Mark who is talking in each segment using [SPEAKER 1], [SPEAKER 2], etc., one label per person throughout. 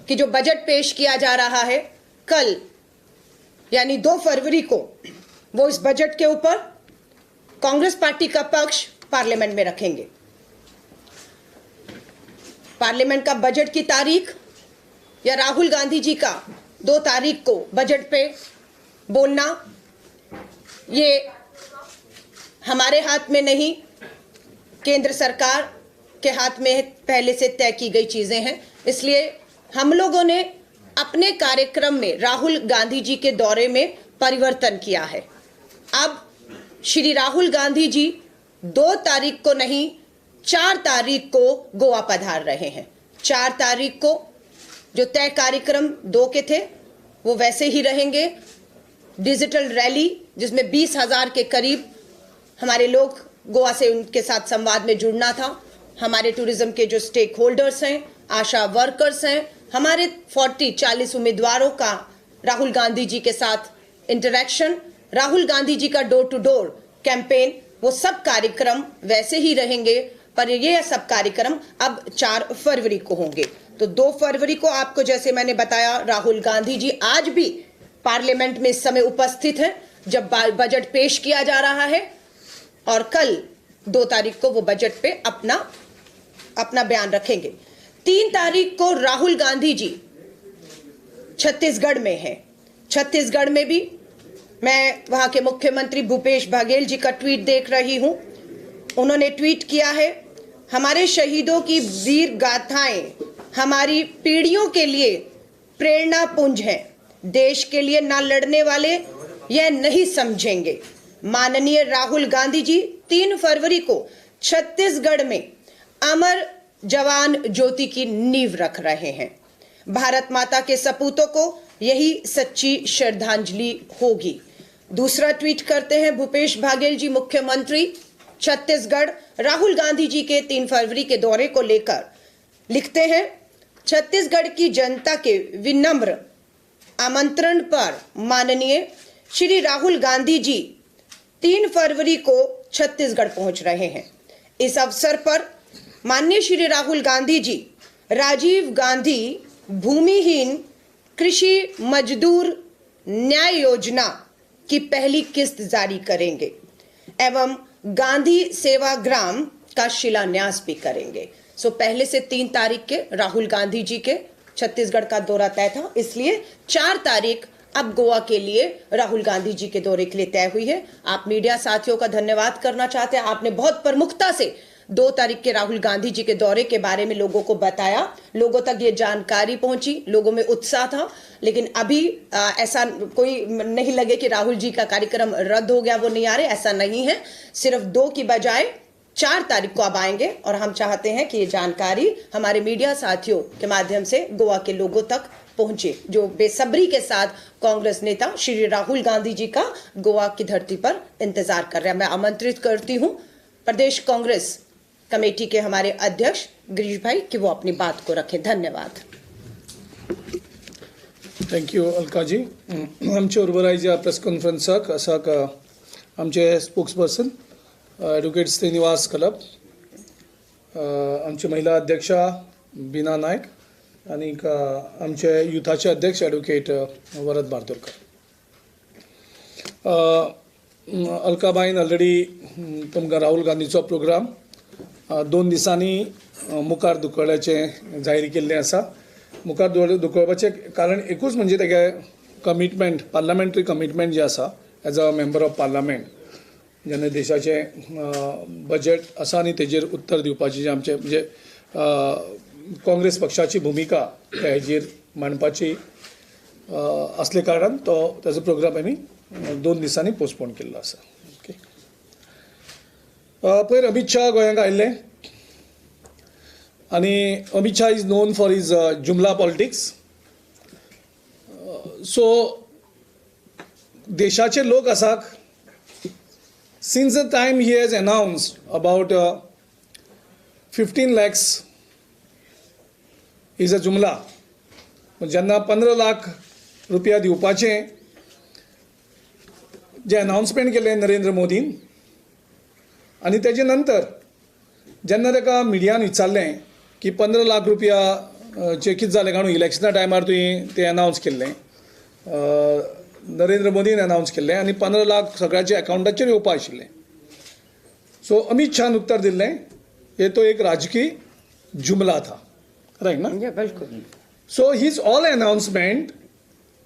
[SPEAKER 1] कि जो बजट पेश किया जा रहा है कल यानी 2 फरवरी को, वो इस बजट के ऊपर कांग्रेस पार्टी का पक्ष पार्लियामेंट में रखेंगे। पार्लियामेंट का बजट की तारीख या राहुल गांधी जी का 2 तारीख को बजट पे बोलना, ये हमारे हाथ में नहीं, केंद्र सरकार के हाथ में पहले से तय की गई चीजें हैं। इसलिए हम लोगों ने अपने कार्यक्रम में राहुल गांधी जी के दौरे में परिवर्तन किया है। अब श्री राहुल गांधी जी 2 तारीख को नहीं, 4 तारीख को गोवा पधार रहे हैं। 4 तारीख को जो तय कार्यक्रम 2 के थे वो वैसे ही रहेंगे। डिजिटल रैली जिसमें 20,000 के करीब हमारे लोग गोवा से उनके साथ संवाद में जुड़ना था। हमारे टूरिज्म के जो स्टेक होल्डर्स हैं, आशा वर्कर्स हैं, हमारे 40-40 उम्मीदवारों का राहुल गांधी जी के साथ इंटरेक्शन, राहुल गांधी जी का डोर टू डोर कैंपेन, वो सब कार्यक्रम वैसे ही रहेंगे। पर ये सब कार्यक्रम अब 4 फरवरी को होंगे। तो 2 फरवरी को आपको जैसे मैंने बताया, राहुल गांधी जी आज भी पार्लियामेंट में इस समय उपस्थित हैं जब बजट पेश किया जा रहा है, और कल 2 तारीख को वो बजट पे अपना बयान रखेंगे। 3 तारीख को राहुल गांधी जी छत्तीसगढ़ में हैं। छत्तीसगढ़ में भी मैं वहां के मुख्यमंत्री भूपेश बघेल जी का ट्वीट देख रही हूं। उन्होंने ट्वीट किया है, हमारे शहीदों की वीर गाथाएं हमारी पीढ़ियों के लिए प्रेरणा पुंज हैं। देश के लिए ना लड़ने वाले यह नहीं समझेंगे। माननीय राहुल गांधी जी 3 फरवरी को छत्तीसगढ़ में अमर जवान ज्योति की नींव रख रहे हैं। भारत माता के सपूतों को यही सच्ची श्रद्धांजलि होगी। दूसरा ट्वीट करते हैं भूपेश बघेल जी, मुख्यमंत्री छत्तीसगढ़, राहुल गांधी जी के 3 फरवरी के दौरे को लेकर लिखते हैं, छत्तीसगढ़ की जनता के विनम्र आमंत्रण पर माननीय श्री राहुल गांधी जी 3 फरवरी को छत्तीसगढ़ पहुंच रहे हैं। इस अवसर पर माननीय श्री राहुल गांधी जी राजीव गांधी भूमिहीन कृषि मजदूर न्याय योजना की पहली किस्त जारी करेंगे एवं गांधी सेवाग्राम का शिलान्यास भी करेंगे। सो पहले से 3 तारीख के राहुल गांधी जी के छत्तीसगढ़ का दौरा तय था, इसलिए 4 तारीख अब गोवा के लिए राहुल गांधी जी के दौरे के लिए तय हुई है। आप मीडिया साथियों का धन्यवाद करना चाहते हैं, आपने बहुत प्रमुखता से 2 तारीख के राहुल गांधी जी के दौरे के बारे में लोगों को बताया, लोगों तक ये जानकारी पहुंची, लोगों में उत्साह था। लेकिन अभी ऐसा कोई नहीं लगे कि राहुल जी का कार्यक्रम रद्द हो गया, वो नहीं आ रहे, ऐसा नहीं है। सिर्फ 2 की बजाय 4 तारीख को अब आएंगे और हम चाहते हैं कि ये जानकारी हमारे मीडिया साथियों के माध्यम से गोवा के लोगों तक पहुंचे, जो बेसब्री के साथ कांग्रेस नेता श्री राहुल गांधी जी का गोवा की धरती पर इंतजार कर रहे हैं। मैं आमंत्रित करती हूं प्रदेश कांग्रेस कमेटी के हमारे अध्यक्ष गिरीश भाई कि वो अपनी बात को रखें। धन्यवाद।
[SPEAKER 2] Thank you Alka ji. आमचे बरोबर आयच्या प्रेस कॉन्फरन्साक आसाक आमचे स्पोक्सपर्सन ॲडव्होकेट श्रीनिवास कलप, आमचे महिला अध्यक्षा बीना नायक आणि आमचे युथाचे अध्यक्ष ॲडव्होकेट वरद बारदोरकर. अलकाबाईन ऑलरेडी तुमकां राहुल गांधीचो प्रोग्राम 2 दिसांनी मुखार धुकळ्याचें जाहीर केल्लें आसा. मुखार धुकळपाचें कारण एकूच म्हणजे तेगे कमिटमेंट, पार्लमेंटरी कमिटमेंट जे आसा as a member of parliament, जेन्ना देशाचें बजेट आसा आनी तेजेर उत्तर दिवपाची जे आमचे म्हणजे काँग्रेस पक्षाची भुमिका हेजेर मांडपाची असले कारणान ताजो प्रोग्राम आमी 2 दिसांनी पोस्टपोन केल्लो आसा. ओके. पयर अमित शाह गोंयांक आयिल्ले आनी Amit Shah is known for his जुमला पॉलिटिक्स. सो देशाचे लोक आसाक since the time he has announced about 15 lakhs is a jumla, जेन्ना 15 लाख रुपया दिवपाचें जे अनाउन्समेंट केलें नरेंद्र मोदीन, आनी तेजे नंतर जेन्ना ताका मिडियान विचारलें की 15 लाख रुपया चे कितें जालें काय इलेक्शना टायमार तुवें तें अनावन्स केल्लें नरेंद्र मोदीन अनावन्स केल्लें आनी 15 लाख सगळ्याच्या अकाउंटाचेर येवपा आशिल्लें. सो अमित शाहन उत्तर दिल्लें ये तो एक राजकीय जुमला था. राइट ना?
[SPEAKER 1] बिल्कुल.
[SPEAKER 2] So his all announcement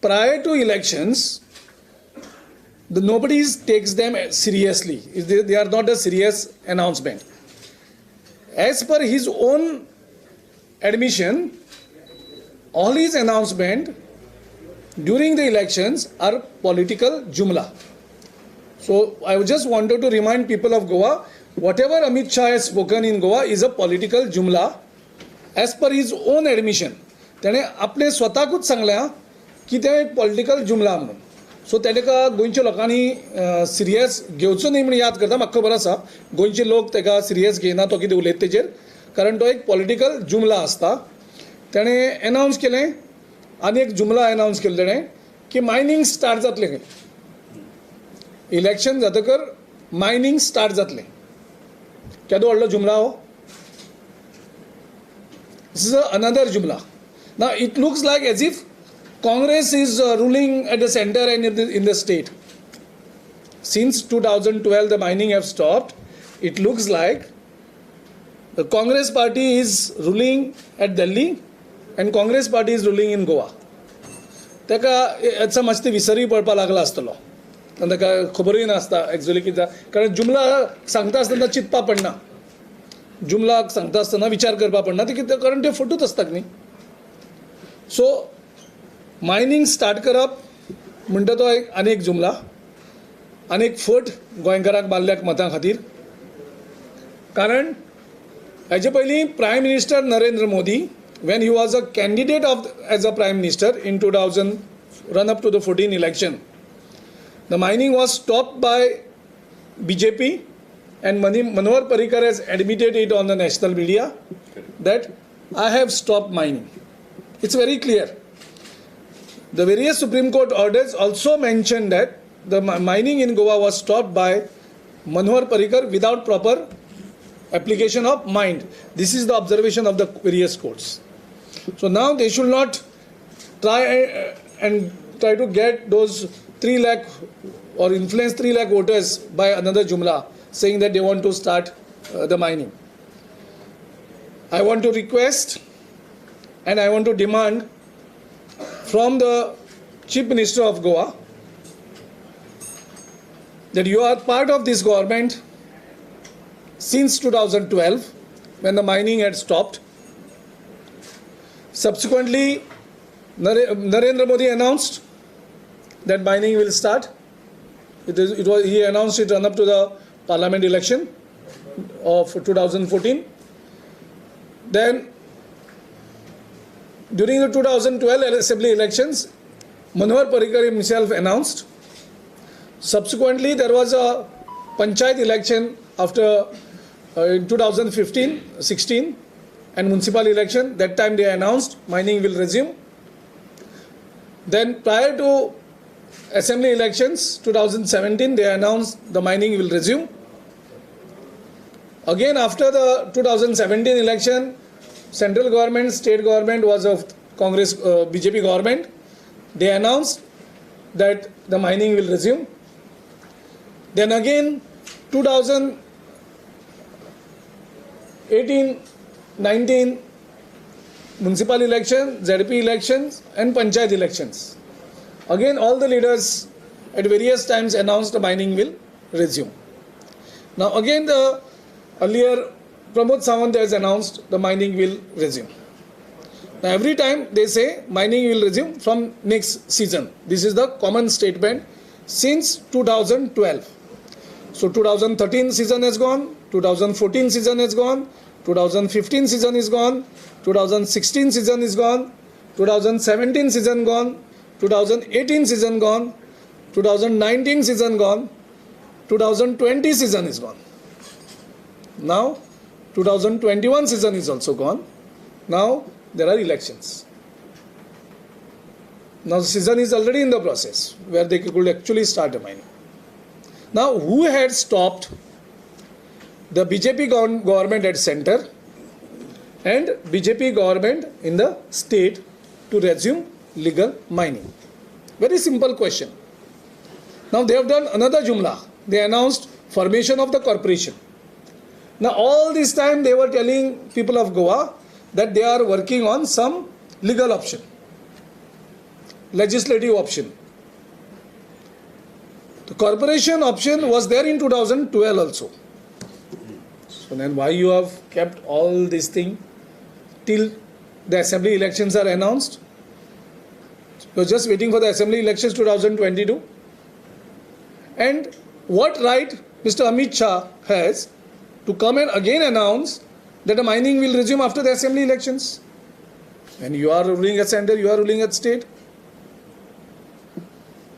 [SPEAKER 2] prior to elections, nobody takes them seriously. They are not a serious announcement. As per his own admission, all his announcement during the elections are political jumla. So I just wanted to remind people of Goa, whatever Amit Shah has spoken in Goa is a political jumla as per his own admission. तेणे आपले स्वताकूच सांगल्या की तें एक political जुमला म्हणून. सो तेका गोंयच्या लोकांनी सिरियस घेवचो न्ही म्हणून याद करता. म्हाका खबर आसा गोंयचे लोक तेका सिरियस घेयना तो कितें उलयता तेजेर, कारण तो एक पॉलिटिकल जुमला आसता. तेणे अनावन्स केलें आनी एक जुमला अनावन्स केलो तेणें की मायनींग स्टार्ट जातलें खंय. इलेक्शन जातकर मायनींग स्टार्ट जातलें. केदो व्हडलो जुमला हो. दिस इज अनदर जुमला. Now it looks like as if Congress is ruling at the center and in the state. Since 2012 the mining have stopped. It looks like the Congress party is ruling at Delhi and Congress party is ruling in Goa. तेका हेचा मातशें विसरी पडपाक लागला आसतलो. ताका खबरूय नासता actually कितें, कारण जुमला सांगता आसतना चिंतपा पडना, जुमला सांगता आसतना विचार करपा पडना, ते कितें कारण ते फटूच आसता न्ही. सो मायनींग स्टार्ट करप म्हणटा तो आनी एक जुमला, आनी एक फट गोंयकारांक बांदल्याक मतां खातीर. कारण हेजे पयलीं prime minister Narendra Modi when he was a candidate as a prime minister in 2000 run up to the 14 election, the mining was stopped by BJP and Manohar Parrikar has admitted it on the national media that I have stopped mining. It's very clear. The various Supreme Court orders also mentioned that the mining in Goa was stopped by Manohar Parrikar without proper application of mind. This is the observation of the various courts. So now they should not try to get those 3 lakh or influence 3 lakh voters by another jumla saying that they want to start the mining. I want to request and I want to demand from the Chief Minister of Goa that you are part of this government since 2012 when the mining had stopped. Subsequently, Narendra Modi announced that mining will start. He announced it run up to the parliament election of 2014. Then during the 2012 assembly elections, Manohar Parrikar himself announced. Subsequently, there was a panchayat election after in 2015-16 and municipal election. That time they announced mining will resume. Then prior to assembly elections 2017, they announced the mining will resume. Again after the 2017 election, central government, state government was of Congress BJP government. They announced that the mining will resume. Then again 2018-19 municipal election, ZP elections and panchayat elections. Again all the leaders at various times announced the mining will resume. Now again the earlier Pramod Sawant has announced the mining will resume. Now every time they say mining will resume from next season. This is the common statement since 2012. So 2013 season has gone, 2014 season has gone, 2015 season is gone, 2016 season is gone, 2017 season gone, 2018 season gone, 2019 season gone, 2020 season is gone. Now 2021 season is also gone. Now there are elections. Now the season is already in the process where they could actually start the mining. Now who had stopped the BJP government at center and BJP government in the state to resume legal mining? Very simple question. Now they have done another jumla. They announced formation of the corporation. Now all this time they were telling people of Goa that they are working on some legal option, legislative option. The corporation option was there in 2012 also. So then why you have kept all this thing till the assembly elections are announced? You're just waiting for the assembly elections 2022. And what right Mr. Amit Shah has to come and again announce that the mining will resume after the assembly elections? And you are ruling at center, you are ruling at state.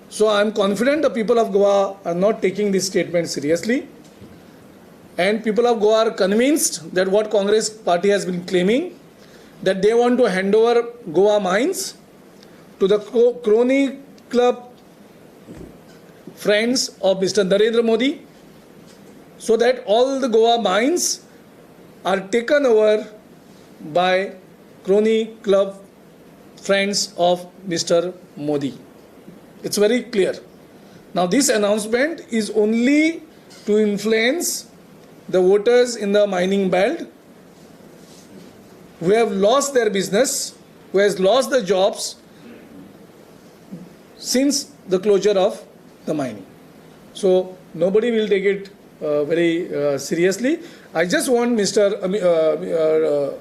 [SPEAKER 2] So I am confident the people of Goa are not taking this statement seriously. And people of Goa are convinced that what Congress party has been claiming, that they want to hand over Goa mines to the crony club friends of Mr. Narendra Modi, so that all the Goa mines are taken over by crony club friends of Mr. Modi. It's very clear. Now this announcement is only to influence the voters in the mining belt who have lost their business, who has lost the jobs since the closure of the mining. So nobody will take it very seriously. I just want the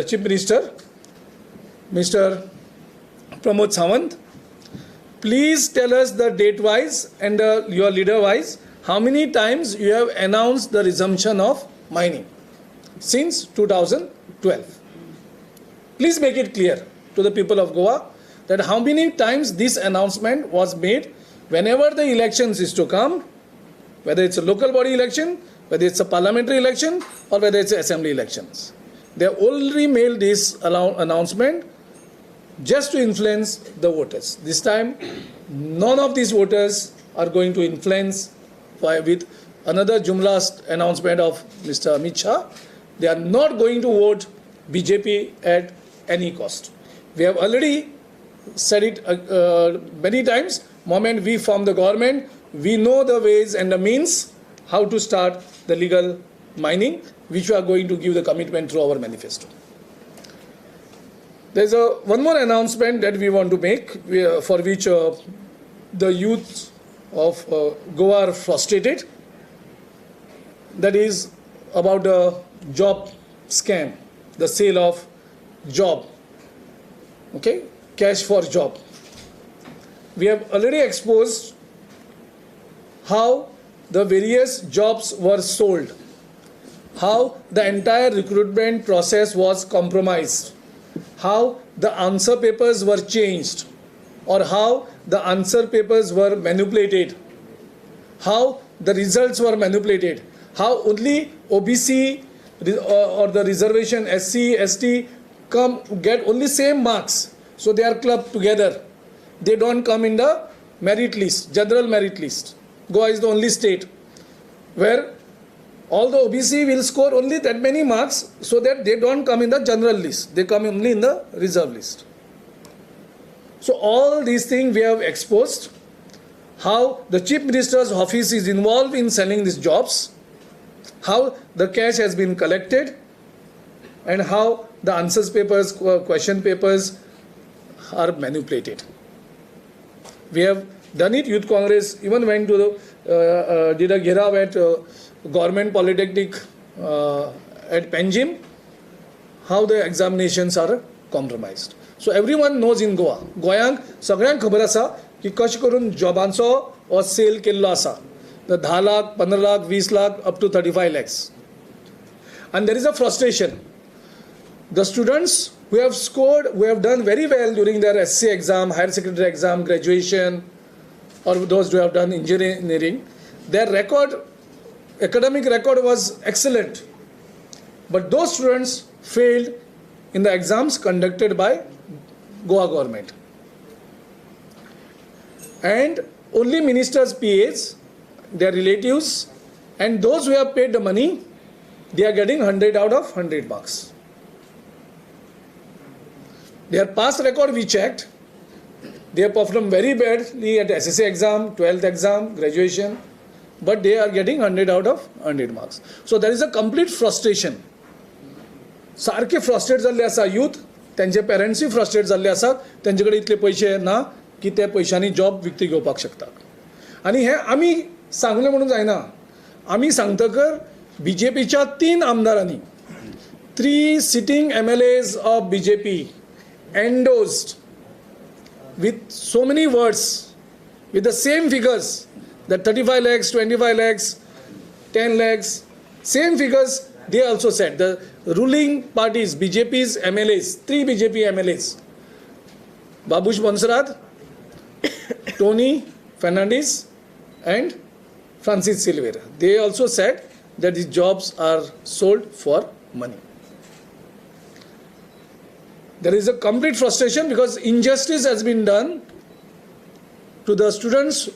[SPEAKER 2] Chief Minister, Mr. Pramod Sawant, please tell us the date-wise and your leader-wise, how many times you have announced the resumption of mining since 2012. Please make it clear to the people of Goa that how many times this announcement was made whenever the elections is to come, whether it's a local body election, whether it's a parliamentary election, or whether it's assembly elections. They have already made this announcement just to influence the voters. This time, none of these voters are going to influence with another Jumla announcement of Mr. Amit Shah. They are not going to vote BJP at any cost. We have already said it many times. Moment we form the government, we know the ways and the means how to start the legal mining, which we are going to give the commitment through our manifesto. There's one more announcement that we want to make, for which the youth of Goa are frustrated. That is about the job scam, the sale of job, okay, cash for job. We have already exposed how the various jobs were sold, how the entire recruitment process was compromised, how the answer papers were changed, or how the answer papers were manipulated, how the results were manipulated, how only OBC or the reservation SC, ST get only same marks, so they are clubbed together. They don't come in the merit list, general merit list. Goa is the only state where all the OBC will score only that many marks, so that they don't come in the general list. They come only in the reserve list. So all these things we have exposed, how the Chief Minister's office is involved in selling these jobs, how the cash has been collected, and how the answers papers, question papers are manipulated. We have done it. Youth Congress even went to the, did a gherav at Government Polytechnic at Panjim, how the examinations are compromised. So everyone knows in Goa. Goyank सगळ्यांक खबर आसा की कशें करून जॉबांचो हो cell केल्लो आसा. 10 lakh, 15 lakh, 20 lakh, up to 35 lakhs. And there is a frustration. The students who have scored, who have done very well during their SC exam, higher secondary exam, graduation, or those who have done engineering, their record, academic record was excellent. But those students failed in the exams conducted by Goa government. And only ministers' PAs, their relatives, and those who have paid the money, they are getting 100 out of 100 marks. Their past record we checked. They have performed very badly at SSC exam, 12th exam, graduation, but they are getting 100 out of 100 marks. So there is a complete frustration. सारखे frustrate जाल्ले आसा youth, त्यांचे पेरंट्सूय frustrate जाल्ले आसात, त्यांचे कडेन इतले पयशे ना की ते पयशांनी जॉब विकती घेवपाक शकतात. आनी हें आमी सांगलें म्हणून जायना. आमी सांगतकर BJPच्या 3 आमदारांनी 3 sitting MLAs of BJP endorsed with so many words, with the same figures, that 35 lakhs, 25 lakhs, 10 lakhs, same figures they also said. The ruling parties, BJP's MLAs, 3 BJP MLAs, Babush Bonsarad, Tony Fernandez and Francis Silveira, they also said that these jobs are sold for money. There is a complete frustration because injustice has been done to the students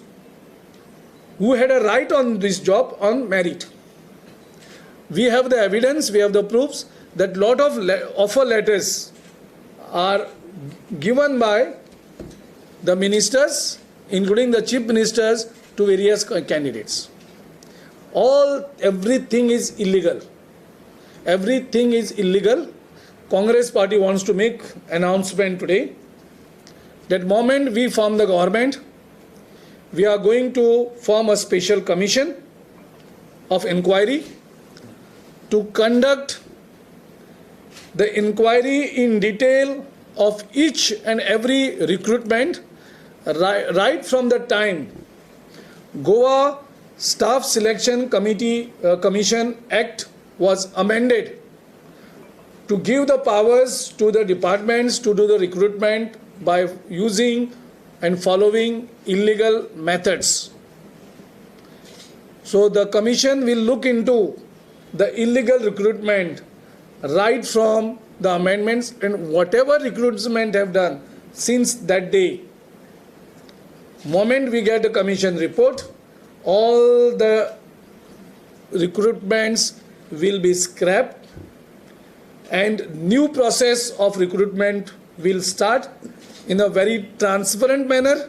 [SPEAKER 2] who had a right on this job on merit. We have the evidence, we have the proofs that lot of offer letters are given by the ministers, including the chief ministers, to various candidates. Everything is illegal. Everything is illegal. Congress party wants to make announcement today that moment we form the government, we are going to form a special commission of inquiry to conduct the inquiry in detail of each and every recruitment right from the time Goa Staff Selection Commission Act was amended to give the powers to the departments to do the recruitment by using and following illegal methods. So the commission will look into the illegal recruitment right from the amendments and whatever recruitment have done since that day. Moment we get the commission report, all the recruitments will be scrapped and new process of recruitment will start in a very transparent manner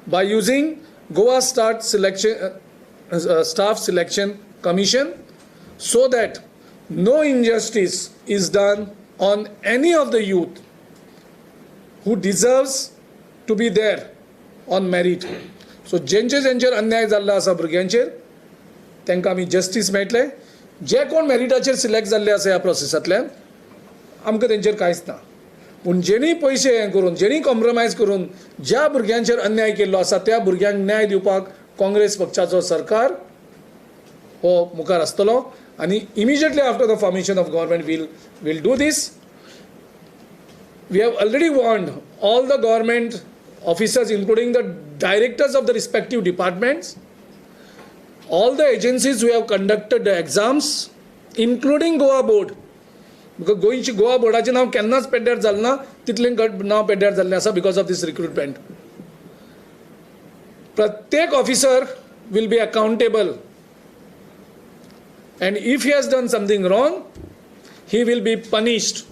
[SPEAKER 2] by using Goa Staff Selection Commission, so that no injustice is done on any of the youth who deserves to be there on merit. So जेंचेर अन्याय जाल्लो आसा भुरग्यांचेर तांकां आमी justice मेळटलें. जे कोण मेरिटाचेर select जाल्ले आसा ह्या प्रोसेसांतल्यान आमकां तेंचेर कांयच ना. पूण जेणी पयशे हें करून, जेणी कॉम्प्रोमायज करून ज्या भुरग्यांचेर अन्याय केल्लो आसा त्या भुरग्यांक न्याय दिवपाक काँग्रेस पक्षाचो सरकार हो मुखार आसतलो आनी immediately after the formation of government will do this. We have already warned all the government officers, including the directors of the respective departments, all the agencies who have conducted the exams, including Goa Board, because Goa Boardaचें नांव केन्नाच पेड्ड्यार जालें ना, तितलें नांव पेड्ड्यार जाल्लें आसा because of this recruitment. प्रत्येक officer will be accountable, and if he has done something wrong, he will be punished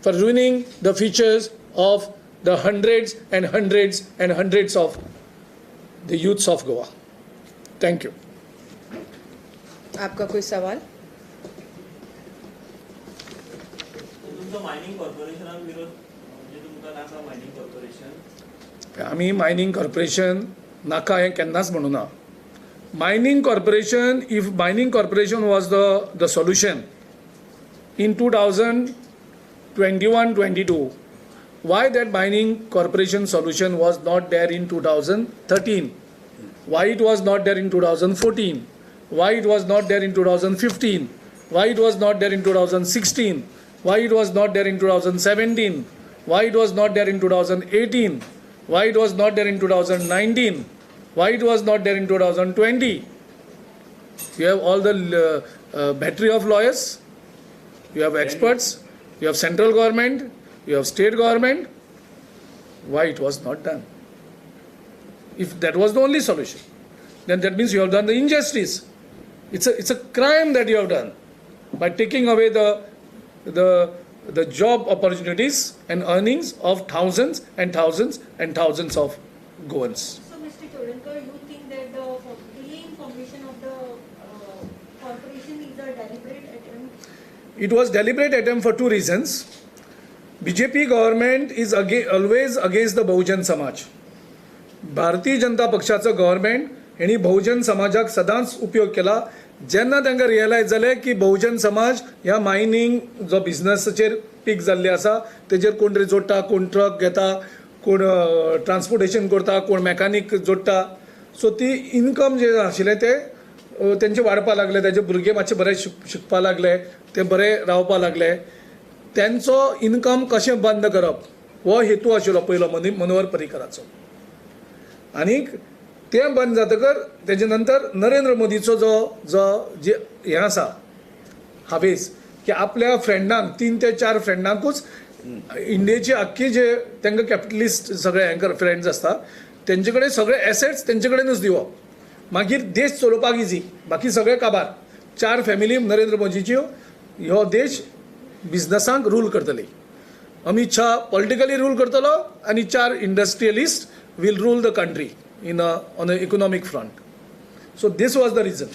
[SPEAKER 2] for ruining the futures of the hundreds and hundreds and hundreds of the youths of Goa. Thank you.
[SPEAKER 1] आपका कोई सवाल?
[SPEAKER 3] तुमचं mining कॉर्पोरेशनाक विरोध म्हणजे तुमकां नाका mining corporation?
[SPEAKER 2] आमी mining corporation नाका हें केन्नाच म्हणूं ना. Mining corporation, if mining corporation was the solution in 2021-22, why that mining corporation solution was not there in 2013? Why it was not there in 2014? Why it was not there in 2015? Why it was not there in 2016? Why it was not there in 2017? Why it was not there in 2018? Why it was not there in 2019? Why it was not there in 2020? You have all the battery of lawyers, you have experts, you have central government, you have state government. Why it was not done? If that was the only solution, then that means you have done the injustice. It's a crime that you have done by taking away the the job opportunities and earnings of thousands and thousands and thousands of Goans.
[SPEAKER 4] So, Mr. Chodankar, you think that the delaying formation of the corporation is a deliberate attempt?
[SPEAKER 2] It was deliberate attempt for two reasons. BJP government is always against the Bahujan Samaj. Bharatiya Janata पक्षाचं government हेणी बहुजन समाजाक सदांच उपयोग केला. जेन्ना तांकां realise जालें की बहुजन समाज ह्या मायनिंग जो बिझनसाचेर पीक जाल्ले आसा तेजेर कोण तरी जोडटा, कोण ट्रक घेता, कोण ट्रान्सपोर्टेशन करता, कोण मॅकॅनीक जोडटा. सो ती इनकम जे आशिल्लें ते तेंचे वाडपा लागले, तेजे भुरगे मातशे बरे शिकपा लागले, ते बरे रावपा लागले. त्यांचो इनकम कशें बंद करप हो हेतू आशिल्लो पयलो मनोहर पर्रीकराचो. आनीक तें बंद जातकर तेजे नंतर नरेंद्र मोदीचो जे हें आसा हावेस की आपल्या फ्रेंडांक 3 ते 4 फ्रेंडांकूच इंडियेची आख्खी जे तांकां कॅपिटलिस्ट सगळे हँकर फ्रेंड्स आसता तेंचे कडेन सगळे एसेट्स तेंचे कडेनूच दिवप, मागीर देश चलोवपाक इजी, बाकी सगळे काबार. 4 फॅमिली नरेंद्र मोदीच्यो ह्यो देश बिझनसांक रूल करतली. अमित शाह पॉलिटिकली रूल करतलो आनी 4 industrialist will rule the country on an economic front. So this was the reason,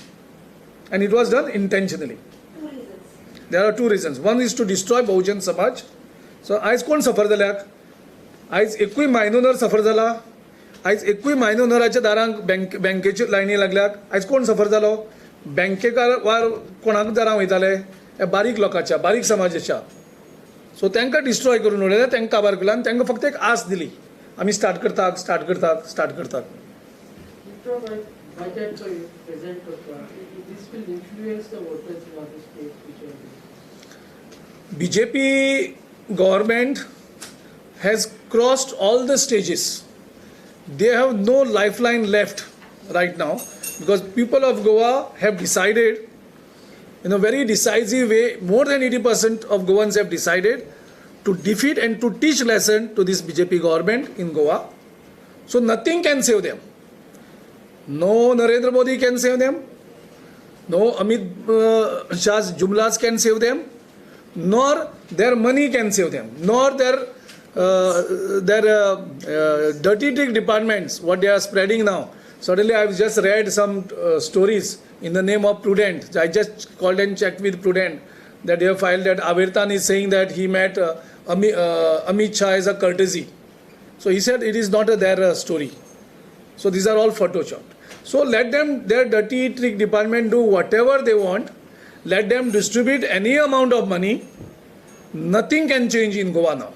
[SPEAKER 2] and it was done intentionally.
[SPEAKER 4] Two reasons.
[SPEAKER 2] There are 2 reasons. One is to destroy Bahujan Samaj. So आयज कोण सफर जाल्यात? आयज एकूय मायनोनर सफर जाला. आयज एकूय मायनोनराच्या दारांक बँकेच्यो लायनी लागल्यात. आयज कोण सफर जालो? बँकेकार वा कोणाक दारां वयताले? हे बारीक लोकांच्या, बारीक समाजाच्या. सो तांकां डिस्ट्रॉय करून उडयलें, तांकां काबार केला आनी तांकां फक्त एक आस दिली, आमी स्टार्ट करतात.
[SPEAKER 5] Budget present this will influence the voters in other states which are
[SPEAKER 2] BJP government has crossed all the stages. They have no lifeline left right now because people of Goa have decided in a very decisive way, more than 80% of Goans have decided to defeat and to teach lesson to this BJP government in Goa. So nothing can save them. No Narendra Modi can save them. No Amit Shah's jumlas can save them. Nor their money can save them. Nor their dirty trick departments, what they are spreading now. Suddenly I've just read some stories in the name of Prudent. I just called and checked with Prudent that they have filed that Avirtan is saying that he met Amit Shah as a courtesy. So he said it is not their story. So these are all photoshopped. So let them, their dirty trick department, do whatever they want. Let them distribute any amount of money. Nothing can change in Goa now.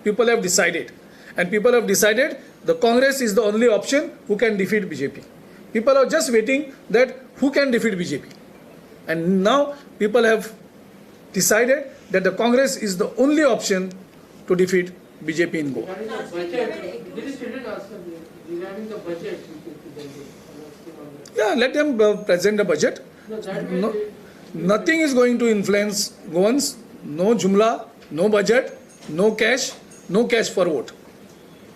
[SPEAKER 2] People have decided. And people have decided the Congress is the only option who can defeat BJP. People are just waiting that who can defeat BJP. And now people have decided that the Congress is the only option to defeat BJP in Goa.
[SPEAKER 5] regarding the budget. There is children answer regarding the budget.
[SPEAKER 2] Yeah, let them present the budget.
[SPEAKER 5] No, that
[SPEAKER 2] No,
[SPEAKER 5] way
[SPEAKER 2] nothing is going to influence Goans. No jumla, no budget, no cash for vote.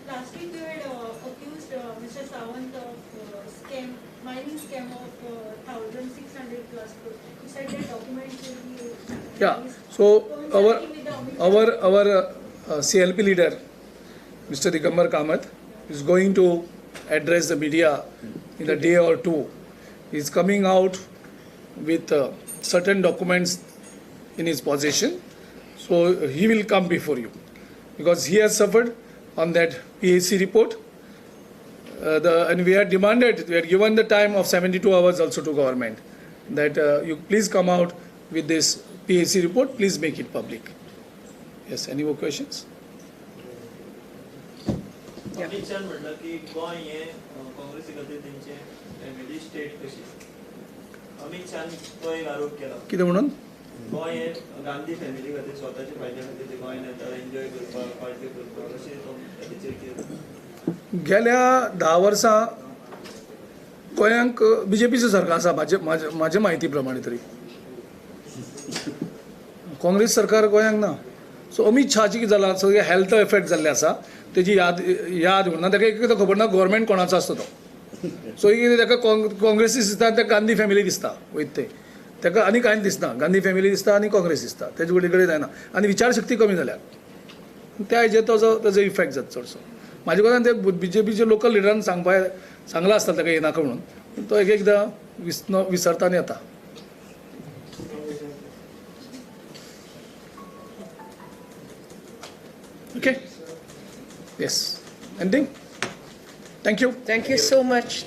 [SPEAKER 4] Last week you had accused Mr. Sawant of mining scam of 1,600 plus crores. You said that documents will be
[SPEAKER 2] Yeah.
[SPEAKER 4] released.
[SPEAKER 2] So
[SPEAKER 4] Coinciding with the Amit Shah.
[SPEAKER 2] our CLP leader, Mr. Digambar Kamath, is going to address the media in a day or two. He is coming out with certain documents in his possession. So he will come before you because he has suffered on that PAC report. And we had given the time of 72 hours also to government that you please come out with this PAC report, please make it public. Yes, any more questions?
[SPEAKER 3] Amit Shah म्हटलं की गोंय हे काँग्रेसी खातीर तेंचे family state कशी. अमित शाह तो एक आरोप केला
[SPEAKER 2] कितें म्हणून?
[SPEAKER 3] गोंय हे गांधी फॅमिली खातीर स्वताच्या फायद्या खातीर ते गोंयान येता एन्जॉय करपाक पार्टी करपाक अशें तो ताचेर कितें.
[SPEAKER 2] गेल्या 10 वर्सां गोंयांक BJPचें सरकार आसा म्हाजे म्हायती प्रमाणे तरी. काँग्रेस सरकार गोंयांक ना. सो अमित शाहची कितें जालां सगळे हेल्थ इफेक्ट जाल्ले आसा तेजी याद उरना. ताका एक खबर ना गव्हर्मेंट कोणाचो आसता तो. सो ताका काँग्रेसी दिसता ताका गांधी फॅमिली दिसता वयता ते. ताका आनी कांय दिसना, गांधी फॅमिली दिसता आनी काँग्रेस दिसता, तेजे कडेन जायना आनी विचारशक्ती कमी जाल्या. त्या हेजेर ताजो इफेक्ट जाता चडसो. म्हाजे कोतान ते BJPचे लोकल लिडरान सांगला आसता ताका येनाका म्हणून, पूण तो एक एकदां विसरता आनी येता. Okay? Yes. Ending? Thank you.
[SPEAKER 1] Thank you so much.